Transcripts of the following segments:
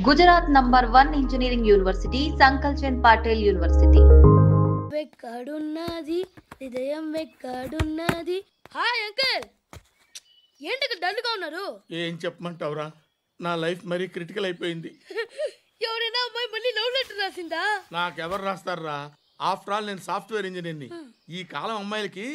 Gujarat number 1 engineering university Sankalchand Patel university. వెక్కడున్నది హృదయం వెక్కడున్నది. హాయ్ అంకుల్, ఏంటి డల్గా ఉన్నారు? ఏం చెప్పమంటావురా, నా లైఫ్ మరీ క్రిటికల్ అయిపోయింది. ఎవరైనా అమ్మాయి మళ్ళీ లవ్ లెటర్ రాసిందా? నాకెవరు రాస్తారా? ఆఫ్టర్ ఆల్ నేను సాఫ్ట్వేర్ ఇంజనీర్ని. ఈ కాలం అమ్మాయిలకి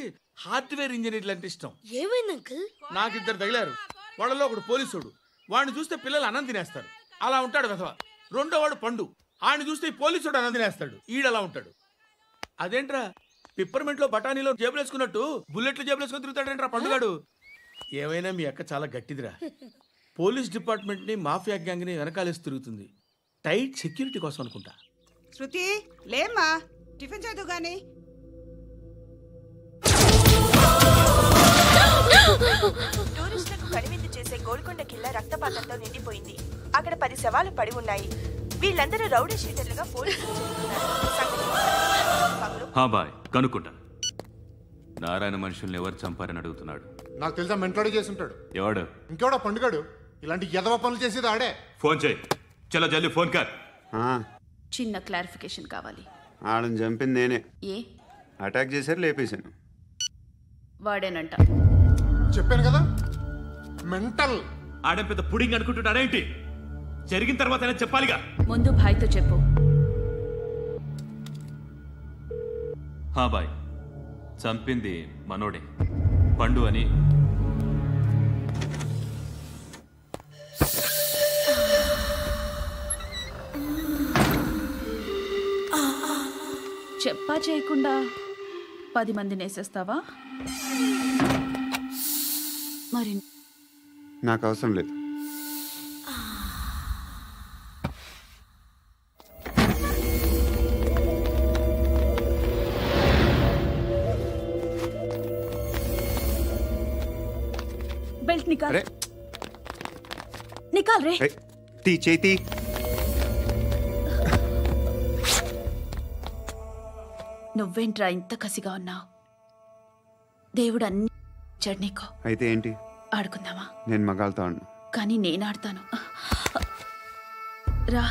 హార్డ్వేర్ ఇంజనీర్లు అంటే ఇష్టం. ఏమైంది అంకుల్? నాకు ఇద్దరు తగిలారు. వాళ్ళలో ఒకడు పోలీసుడు. వాడిని చూస్తే పిల్లలు అన్నం తినేస్తారు, అలా ఉంటాడు వెధవ. రెండో వాడు పండు. ఆయన చూస్తే పోలీసుడు అన్నం తినేస్తాడు, ఈడలా ఉంటాడు. అదేంట్రా, పిప్పర్మెంట్ లో బఠానీలో జేబులు వేసుకున్నట్టు బుల్లెట్లు జేబులు వేసుకుని తిరుగుతాడేంట్రా పండుగాడు. ఏమైనా మీ అక్క చాలా గట్టిదిరా. పోలీస్ డిపార్ట్మెంట్ ని మాఫియా గ్యాంగ్ ని వెనకాలేసి తిరుగుతుంది. టైట్ సెక్యూరిటీ కోసం అనుకుంటా. శృతి లేమ్మా, టిఫిన్ చేదు గాని. టూరిస్టులకు కనువిందు చేసే గోల్కొండ కిల్లా రక్తపాతంతో నిండిపోయింది. అక్కడ 10 శవాలు పడి ఉన్నాయి. వీళ్ళందరూ రౌడీ షీటర్లుగా పోలీసులు కనుక్కుంటా. నారాయణ మనుషుల్ని ఎవరు చంపారని అడుగుతున్నాడు. నాకు తెలుసా, మెంటోడే చేసి ఉంటాడు. ఎవడు? ఇంకెవడో పండుగాడు. ఇలాంటి ఎదవ పనులు చేసేది ఆడే. ఫోన్ చేయి. చలో జల్దీ ఫోన్ కర్. చిన్న క్లారిఫికేషన్ కావాలి. ఆడని చంపింది నేనే. ఏ అటాక్ చేశారు, లేపేశాను. వాడేనంట. చెప్పాను కదా, మెంటల్. ఆడే పెద్ద పుడింగ్ అనుకుంటున్నాడేంటి? జరిగిన తర్వాత అయినా చెప్పాలిగా. ముందు భాయ్తో చెప్పు. బాయ్, చంపింది మనోడే, పండు అని. చెప్పా చేయకుండా 10 మందిని వేసేస్తావా? మరి నాకు అవసరం లేదు. బెల్ట్ నికాల్. నికాల్ రే. తీ చేతి. నువ్వేంట్రా ఇంత కసిగా ఉన్నావు? దేవుడు అన్ని ఇచ్చాడు నీకు. అయితే ఏంటి? ఆడుకుందామా? నేను మగాళ్ళతో ఆడను. కానీ నేను ఆడతాను. రా.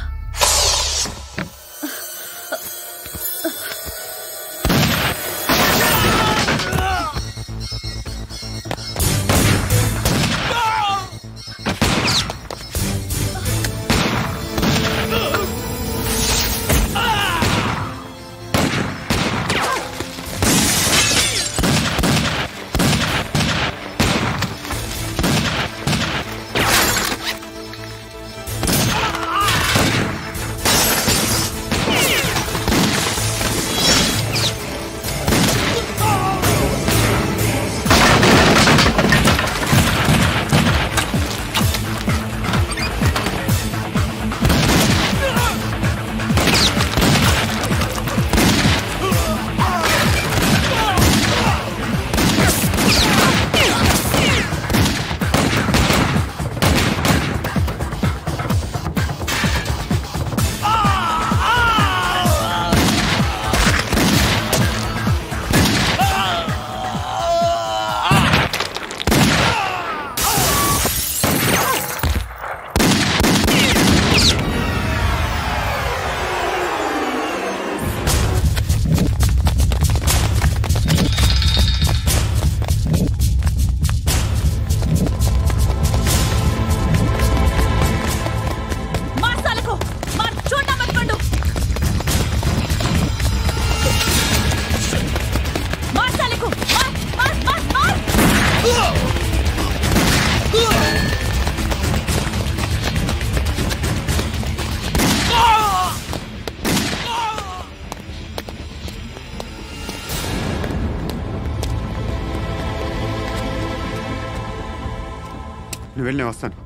నువ్వు వెళ్ళి, నేను వస్తాను.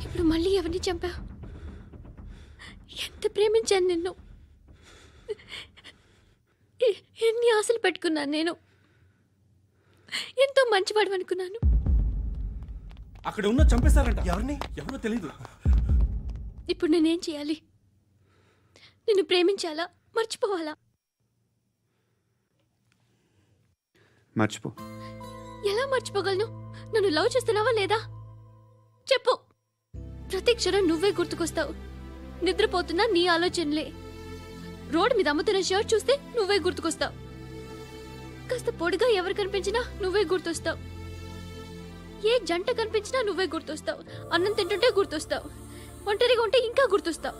ఇప్పుడు మళ్ళీ ఎవరిని చంపా? ఎంత ప్రేమించాను నిన్ను, ఎన్ని ఆశలు పెట్టుకున్నాను నేను. ఎంతో మంచివాడు అనుకున్నాను. అక్కడ ఉన్న చంపేస్తారంట. ఎవరిని? ఎవరో తెలీదు. ఇప్పుడు నేనేం చేయాలి? నిన్ను ప్రేమించాలా మర్చిపోవాలా? మర్చిపో. ఎలా మర్చిపోగలను? నన్ను లవ్ చేస్తున్నావా లేదా చెప్పు. ప్రతి క్షణం నువ్వే గుర్తుకొస్తావు. నిద్రపోతున్నా నీ ఆలోచనలే. రోడ్డు మీద అమ్ముతున్న షర్ట్ చూస్తే నువ్వే గుర్తుకొస్తావు. కాస్త పొడిగా ఎవరు కనిపించినా నువ్వే గుర్తొస్తావు. ఏ జంట కనిపించినా నువ్వే గుర్తొస్తావు. అన్నం తింటుంటే గుర్తొస్తావు. ఒంటరిగా ఉంటే ఇంకా గుర్తొస్తావు.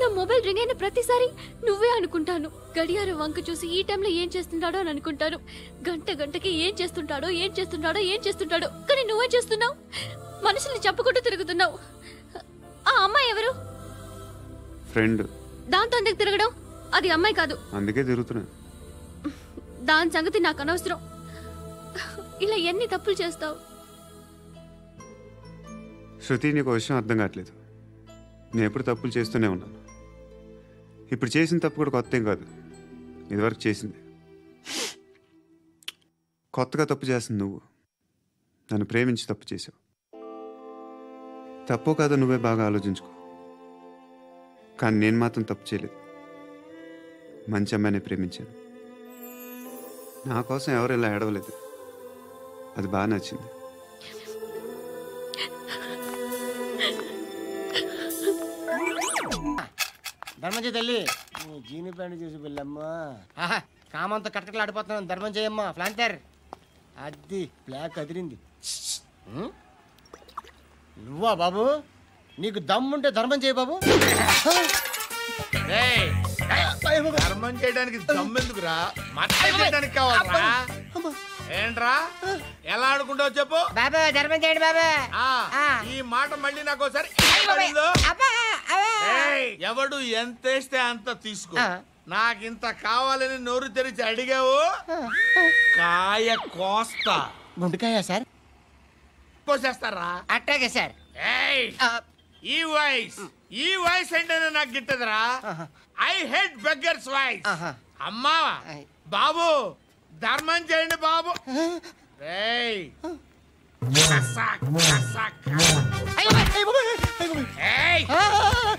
నా మొబైల్ రింగ్ అయిన ప్రతిసారి నువ్వే అనుకుంటాను. గడియారం వంక చూసి ఈ టైంలో ఏం చేస్తుంటాడో అని అనుకుంటాను. గంటకి ఏం చేస్తుంటాడో కానీ నువ్వే చేస్తున్నావు. మనుషుల్ని చెప్పుకుంటూ తిరుగుతున్నావు. ఆ అమ్మాయి ఎవరు? ఫ్రెండ్. దాంతో ఎందుకు తిరగడం? అది అమ్మాయి కాదు. అందుకే తిరుగుతున్నా. దాని సంగతి నాకు అనవసరం. ఇలా ఎన్ని తప్పులు చేస్తావు? శృతి, నీకు విషయం అర్థం కావట్లేదు. నేను ఎప్పుడు తప్పులు చేస్తూనే ఉన్నాను. ఇప్పుడు చేసిన తప్పు కూడా కొత్త ఏం కాదు, ఇదివరకు చేసింది. కొత్తగా తప్పు చేస్తుంది నువ్వు. నన్ను ప్రేమించి తప్పు చేసావు. తప్పో కాదో నువ్వే బాగా ఆలోచించుకో. కానీ నేను మాత్రం తప్పు చేయలేదు. మంచి అమ్మాయిని ప్రేమించాను. నా కోసం ఎవరు ఇలా ఏడవలేదు. అది బాగా నచ్చింది. ధర్మం తల్లి, జీని ప్యాంట్ చూసి వెళ్ళమ్మా. కామంతో కట్టకలు ఆడిపోతున్నాను. ధర్మం చేయమ్మా. ఫ్లాంటర్ అది బ్లాక్ అదిరింది. నువ్వా బాబు? నీకు దమ్ముంటే ధర్మం చేయ బాబు. ధర్మం చేయడానికి దమ్మెందుకురా? చేయడానికి కావాలరా? ఏంట్రా ఎలా ఆడుకుంటావు చెప్పు బాబా. ధర్మం చేయండి బాబా. ఈ మాట మళ్ళీ నాకు ఒకసారి ఎవడు ఎంత వేస్తే అంత తీసుకో. నాకింత కావాలని నోరు తెరిచి అడిగావు, కాయ కోస్తా. గుండెకాయ సార్? కోసేస్తారా? అట్టాగే సార్. ఈ వాయిస్ అంటేనే నాకు గిట్టదురా. I hate beggars voice. అమ్మా బాబు, ధర్మం చేయండి బాబు.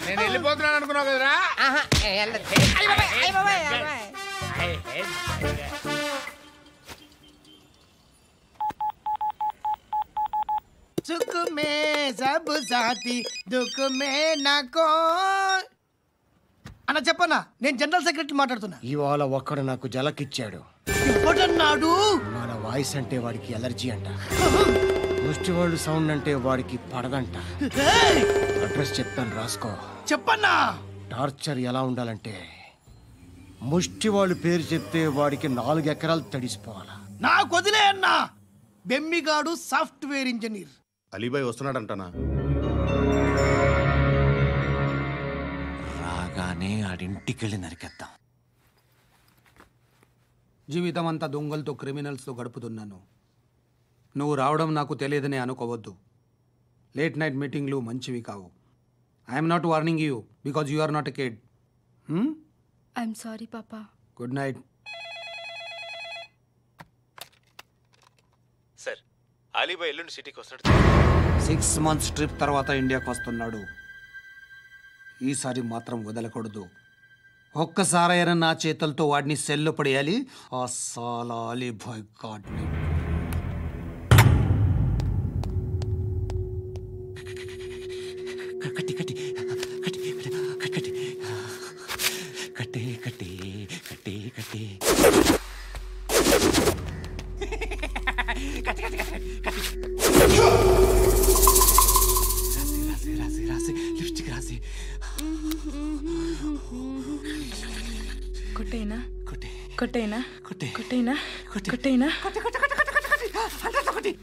నేను వెళ్ళిపోతున్నాను అనుకున్నావు కదరా? సుఖ మే సబ్ సాథీ దుఃఖ మే నాకో. అన్న చెప్పన్నా, నేను జనరల్ సెక్రటరీ మాట్లాడుతున్నా. ఇవాళ ఒక్కడు నాకు జలకిచ్చాడు. ఎవడన్నాడు? మన వాయిస్ అంటే వాడికి ఎలర్జీ అంట. ముష్టి వాళ్ళు సౌండ్ అంటే వాడికి పడదంట. అడ్రస్ చెప్తాను, రాసుకో. చెప్పన్నా. టార్చర్ ఎలా ఉండాలంటే, ముష్టి వాళ్ళు పేరు చెప్తే వాడికి 4 ఎకరాలు తడిసిపోవాలా. నాకు వదిలే అన్నా. బెమ్మిగాడు సాఫ్ట్వేర్ ఇంజనీర్. అలీబాయ్ వస్తున్నాడంటనా? రాగానే ఆడింటికెళ్ళి నరికేద్దాం. జీవితం అంతా దొంగలతో క్రిమినల్స్తో గడుపుతున్నాను. నువ్వు రావడం నాకు తెలియదని అనుకోవద్దు. లేట్ నైట్ మీటింగ్లు మంచివి కావు. I'm not warning you because you are not a kid. I'm sorry papa. Good night. Sir, Alibhai ఎల్లుండి సిటీకి వస్తాడు. 6 months ట్రిప్ తర్వాత ఇండియాకి వస్తున్నాడు. ఈసారి మాత్రం వదలకూడదు. ఒక్కసారైనా నా చేతులతో వాడిని సెల్లు పడేయాలి. ఆ సాలా అలీబాయ్ గాడ్ని. కట్టి కట్టి కట్టి కట్టి కట్టి కట్టి కట్టి కట్టి రాసి రాసి లిప్స్టిక్ రాసి. కొట్టేనా కొట్టి కొట్టేనా కొట్టి కొట్టేనా కొట్టి కొట్టేనా కొట్టి కొట్టి కొట్టి కొట్టి కొట్టి అంతా కొట్టి.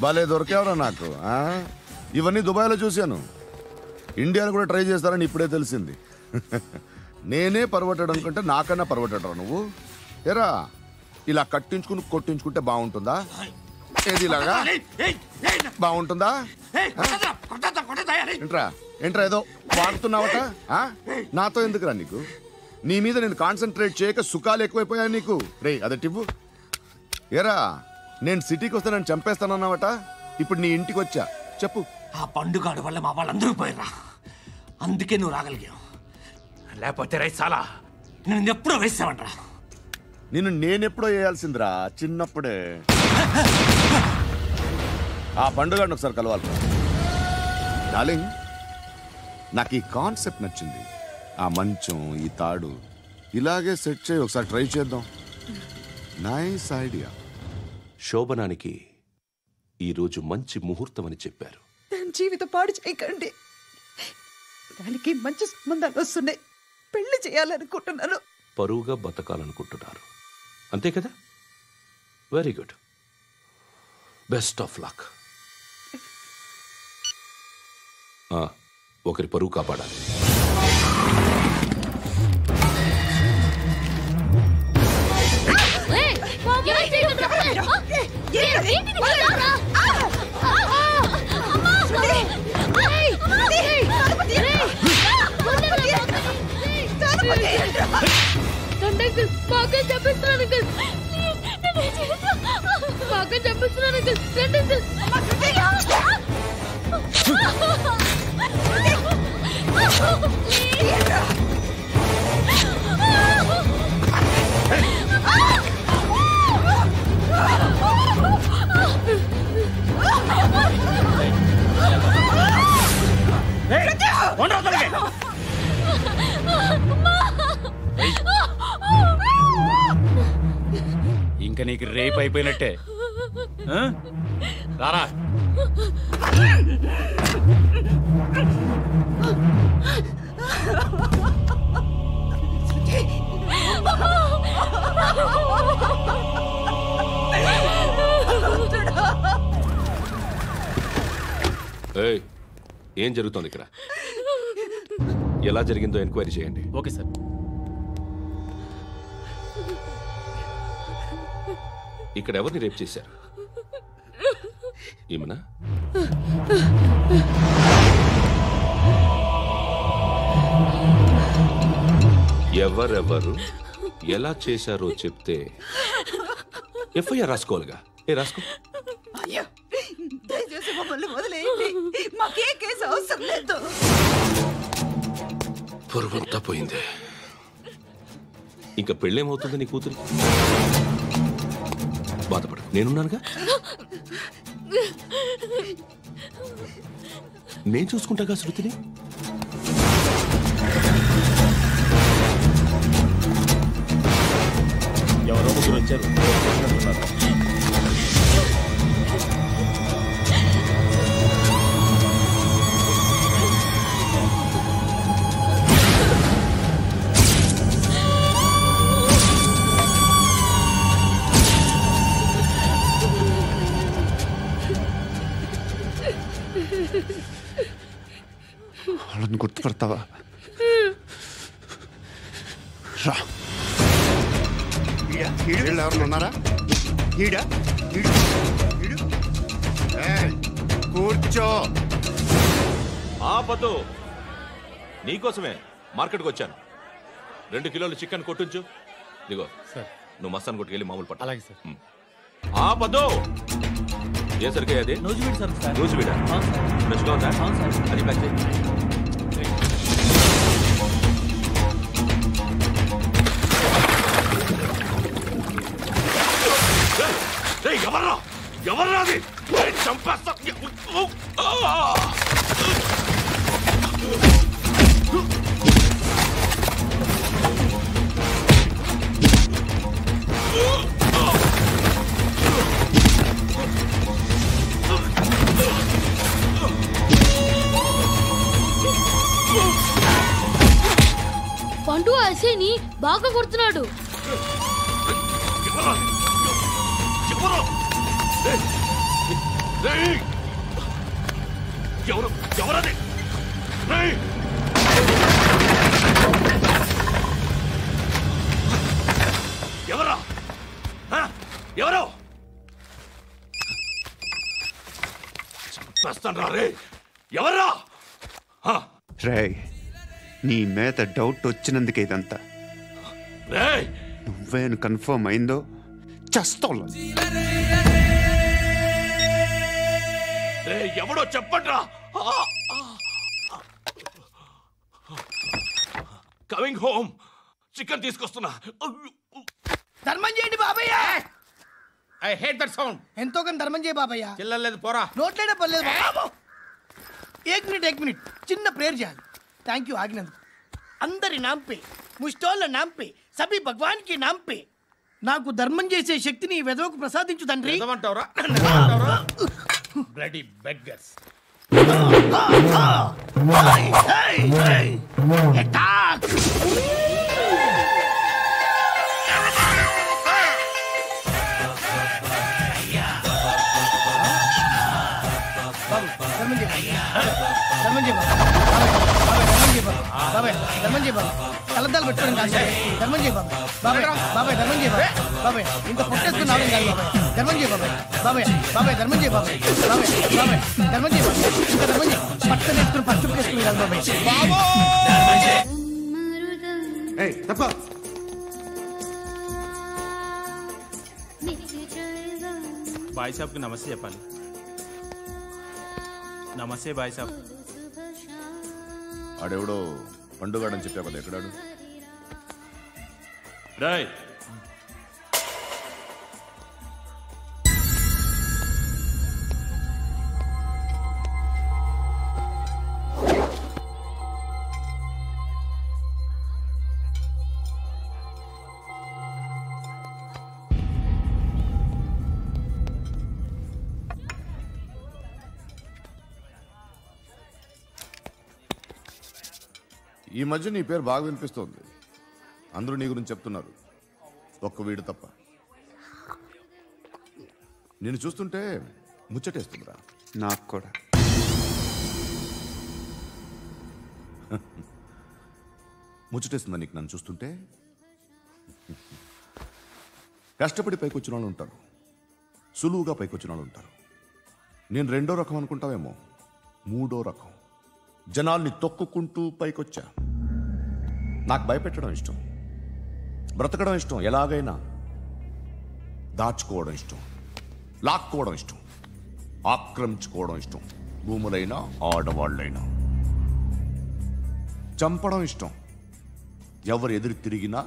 భలే దొరికేవరా నాకు. ఇవన్నీ దుబాయ్లో చూశాను. ఇండియాలో కూడా ట్రై చేస్తారని ఇప్పుడే తెలిసింది. నేనే పర్వటాడు అనుకుంటే నాకన్నా పర్వటాడరా నువ్వు. ఎరా ఇలా కట్టించుకుని కొట్టించుకుంటే బాగుంటుందా? ఏది ఇలాగా బాగుంటుందా? ఏంట్రా ఏంట్రా ఏదో వాడుతున్నావట? నాతో ఎందుకురా నీకు? నీ మీద నేను కాన్సన్ట్రేట్ చేయక సుఖాలు ఎక్కువైపోయాయి నీకు. రే అదటివ్వు. ఏరా నేను సిటీకి వస్తే నన్ను చంపేస్తానన్నావట, ఇప్పుడు నీ ఇంటికి వచ్చా. చెప్పు. ఆ పండుగాడు వల్ల మా వాళ్ళందరూ పోయిరా, అందుకే నువ్వు రాగలిగావు. లేకపోతే రైసాలా నేను ఎప్పుడో వేసామంటరా. నేనెప్పుడో వేయాల్సిందిరా, చిన్నప్పుడే. ఆ పండుగను ఒకసారి కలవాలి డార్లింగ్. నాకు ఈ కాన్సెప్ట్ నచ్చింది. ఆ మంచం, ఈ తాడు ఇలాగే సెట్ చేయి, ఒకసారి ట్రై చేద్దాం. Nice idea. శోభనానికి ఈరోజు మంచి ముహూర్తం అని చెప్పారు. దాని జీవితం పాడు చేయకండి. దానికి మంచి సంబంధాలు వస్తున్నాయి, పెళ్లి చేయాలనుకుంటున్నాను. పరువుగా బతకాలనుకుంటున్నారు అంతే కదా? Very good, best of luck. ఒకరి పరువు కాపాడాలి. ఇంకా నీకు రేపు అయిపోయినట్టే. రారా. ఏం జరుగుతోంది ఇక్కడ? ఎలా జరిగిందో ఎంక్వైరీ చేయండి. Okay sir. ఇక్కడ ఎవరిని రేప్ చేశారు? ఈమెనా? ఎవరెవరు ఎలా చేశారో చెప్తే ఎఫ్ఐఆర్ రాసుకోవాలిగా. రాసుకో. దయచేసి మమ్మల్ని వదిలేయండి, మాకే కేసు అవసరం లేదు. పొరువంతా పోయింది. ఇంకా పెళ్ళేమవుతుంది నీ కూతురు? బాధపడు, నేనున్నానుగా. నేను చూసుకుంటాగా శృతిని. ఎవరో ముగ్గురు వచ్చారు. వాళ్ళని గుర్తుపడతావా? రా. ఎవరు ఉన్నారా? కూర్చో. ఆపదు. నీకోసమే మార్కెట్కి వచ్చాను. 2 కిలోలు చికెన్ కొట్టించు. దిగో సార్. నువ్వు మస్తాన్ కొట్టుకెళ్ళి మామూలు పట్టు. అలాగే సార్. ఆపదు. ఏ సరికే అది? నూజివీడు సార్. నూజివీడా? ఫ్రెష్గా ఉందా? అది ప్యాక్ చేయి. ఎవర్రా? ఎవర్రా అది? చంపేస్తా. పండు అసేని బాగా కొడుతున్నాడు. ఎవరది? ఎవరా? ఎవరు చంపేస్తాను రే. ఎవరా? రే, నీ మీద డౌట్ వచ్చినందుకే ఇదంతా. నువ్వేను కన్ఫర్మ్ అయిందో చస్తావు. ఎవడో చెప్పండ్రా. Coming home. చికెన్ తీసుకొస్తున్నా. ధర్మం చేయండి బాబయ్య. I hate that sound. ఎంతో కానీ ధర్మం చేయ బాబయ్య. చిల్లలేదు పోరా. నోట్లేడే పర్లేదు బాబు. एक मिनट చిన్న ప్రేయర్ చేయాలి. థ్యాంక్ యూ ఆగినందుకు. అందరి నామ్ పే, ముష్టోళ్ళ నామ్ పే, సభీ భగవాన్ కి నామ్ పే నాకు ధర్మం చేసే శక్తిని ఈ వెదవకు ప్రసాదించు తండ్రి. Bloody beggars. కలద్దాలు పెట్టుకోండి కాదు. ధర్మం చేయ బాబాయ్. బాబాయ్ బాబాయ్ ధర్మం చేయ బాబాయ్. బాబాయ్ ఇంత పొట్టేసుకుని రావడం కాదు బాబాయ్. ధర్మం చేయ బాబాయ్. బాబాయ్ బాబాయ్ ధర్మం చేయ బాబాయ్. బాబాయ్ బాబాయ్ ధర్మం చేయ బాబాయ్. ఇంకా ధర్మం చేయ. పట్టణ వేసుకుని పట్టు వేసుకుని కాదు బాబాయ్. తప్ప బాయ్ సాబ్కి నమస్తే చెప్పాలి. నమస్తే బాయ్ సాబ్. ఆడెవడో పండుగాడని చెప్పా కదా, ఎక్కడాడు? రాయ్ ఈ మధ్య నీ పేరు బాగా వినిపిస్తోంది. అందరూ నీ గురించి చెప్తున్నారు, ఒక్క వీడు తప్ప. నేను చూస్తుంటే ముచ్చటేస్తుందిరా. నాకు కూడా. ముచ్చటేస్తుందా నీకు నన్ను చూస్తుంటే? కష్టపడి పైకొచ్చిన వాళ్ళు ఉంటారు, సులువుగా పైకొచ్చిన వాళ్ళు ఉంటారు. నేను రెండో రకం అనుకుంటావేమో, మూడో రకం. జనాల్ని తొక్కుకుంటూ పైకొచ్చా. నాకు భయపెట్టడం ఇష్టం, బ్రతకడం ఇష్టం, ఎలాగైనా దాచుకోవడం ఇష్టం, లాక్కోవడం ఇష్టం, ఆక్రమించుకోవడం ఇష్టం. భూములైనా ఆడవాళ్ళైనా చంపడం ఇష్టం, ఎవరు ఎదురు తిరిగినా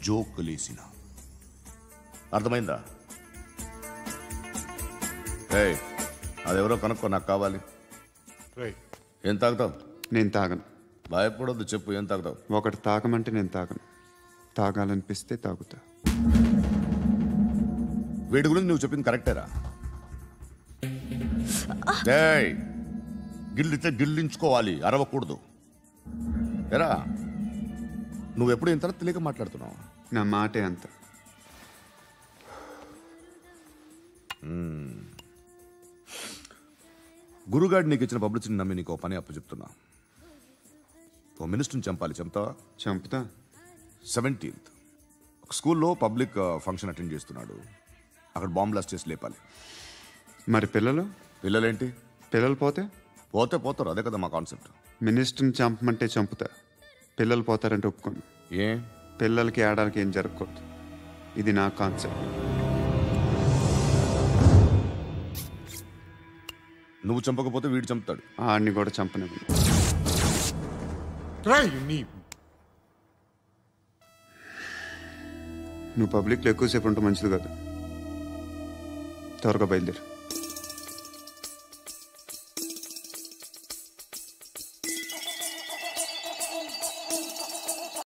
జోకులేసినా. అర్థమైందా? అదెవరో కనుక్కో, నాకు కావాలి. ఏం తాగుతావు? నేను తాగను. భయపడొద్దు, చెప్పు ఏం తాగుతావు? ఒకటి తాగమంటే నేను తాగను, తాగాలనిపిస్తే తాగుతా. వీడి గురించి నువ్వు చెప్పింది కరెక్టేరా? గిల్లితే గిల్లించుకోవాలి, అరవకూడదు. ఎరా నువ్వెప్పుడు ఇంత తెలియక మాట్లాడుతున్నావు? నా మాటే అంత. గురుగాడు నీకు ఇచ్చిన పబ్లిసిటీని నమ్మి నీకు పని అప్పు చెప్తున్నా. ఓ మినిస్టర్ని చంపాలి, చంపుతావా? చంపుతా. 17th ఒక స్కూల్లో పబ్లిక్ ఫంక్షన్ అటెండ్ చేస్తున్నాడు, అక్కడ బాంబ్ బ్లాస్ట్ చేసి లేపాలి. మరి పిల్లలు? పిల్లలేంటి? పిల్లలు పోతే పోతారు, అదే కదా మా కాన్సెప్ట్. మినిస్టర్ని చంపమంటే చంపుతా, పిల్లలు పోతారంటే ఒప్పుకోను. ఏ? పిల్లలకి ఆడడానికి ఏం జరగకూడదు, ఇది నా కాన్సెప్ట్. నువ్వు చంపకపోతే వీడు చంపుతాడు. ఆడిని కూడా చంపనివ్వు. నువ్వు పబ్లిక్లో ఎక్కువసేపు ఉంటే మంచిది కాదు. త్వరగా బయలుదేరు.